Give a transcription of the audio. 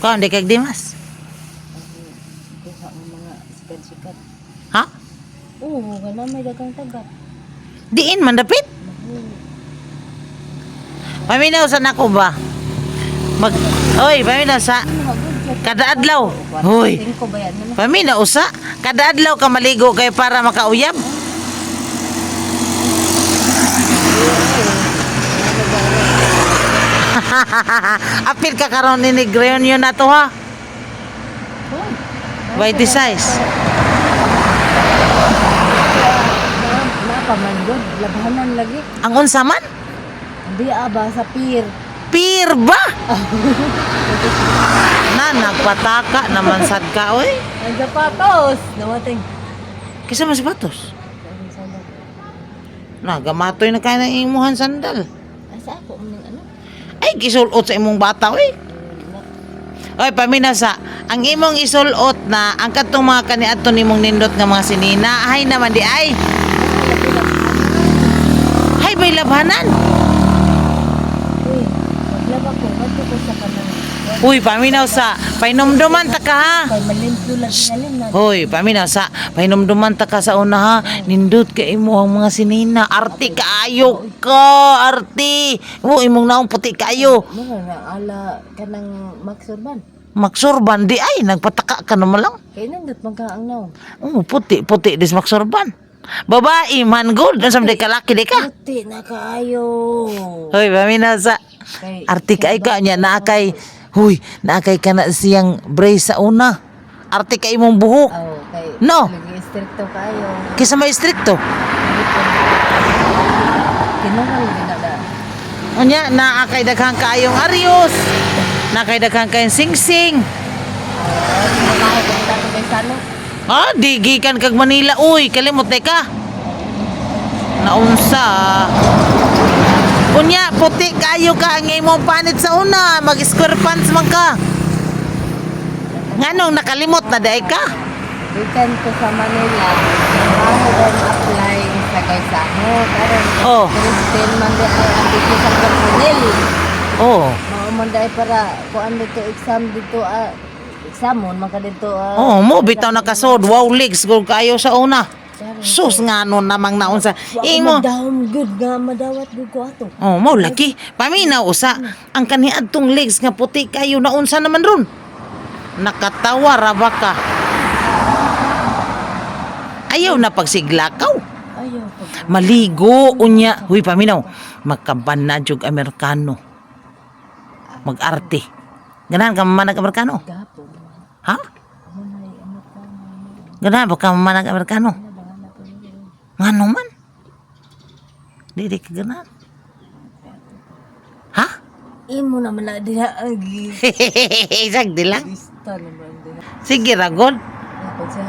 Kau hindi kag Dimas. Kuha ang mga sikat-sikat. Ha? Oo, gana may dagang tagat. Diin man dapit. Paminaw sa nako ba? Oy, paminaw sa kada adlaw. Hoy. Tingko ba yan? Ano? Paminaw usa. Kada adlaw ka maligo kay para makauyab. Apil ka karon ni reunion na to ha. By the size. Napamanggod, labanan lagi. Ang unsa man? Di ba sa pier. Pier ba? Na nagpataka naman sad ka oy. Ang sapatos, nawating. Kisa man sapatos. Na gamatoy na kay nang imuhan sandal. Asa ako ano? Ay gisulot sa imong bata oy. Oy paminaw sa ang imong isulot na ang katong mga kaniadto nimong nindot nga mga sinina ay naman di ay. Hay bay labhanan. Uy, maglaba ko, bato ko sa kanang. Uy paminaw sa painumduman ta ka ha. Kay malimpyo lang ngalim na. Hoy, paminaw sa pahinumduman ta ka sa una ha. Nindot ka imo ang mga sinina. Arti kaayo ka, arti. Mo imong naong puti kaayo. Mga na ala kanang maksurban. Maksurban di ay nagpataka ka naman lang. Kay nandot magkaang naon. Oh, puti dis maksurban. Babae man good, sa di ka laki di ka. Puti na kaayo. Hoy, paminaw sa Kay arti kay ka nya na kay huy, na kay ka na siyang brace sa una. Arti kay imong buhok. kay No. lagi stricto kayo. Kisa may stricto. Kinungal ginada. Unya na kay daghang kaayong aryos. Na kay daghang kayong singsing. Mamahay ko dito kay Sano. Ah, digikan kag Manila uy, kalimot ka. Naunsa. Unya puti kayo ka ang imong panit sa una, mag-square pants man ka. Nganong nakalimot na day ka? Weekend ko sa Manila. Ako din apply sa kay Sano. Karon Oh. Christine man di ay andito sa Manila. Oh. Maumanday para kuan dito exam dito examon man ka dito Oh, mo bitaw nakasod. Wow, legs go kayo sa una. Sus nga nun namang naunsa. Imo. Madawon good nga madawat gud ko ato. Oh, mo laki. Paminaw usa. Ang kaniadtong legs nga puti kayo naunsa naman ron. Nakatawa ra ba ka? Ayaw na pagsiglakaw. Ayaw pag Maligo unya. Huy paminaw. Magkampan na jug Amerikano. Mag-arte. Ganahan ka mamanag Amerikano? gapo. Ha? Manay ano pa Ganahan ba ka mamanag Amerikano? Ngano man? Di ka ganahan. Ha? imo naman na diha ang Sagdi lang. gista naman diha. Sige ragod. Pag sa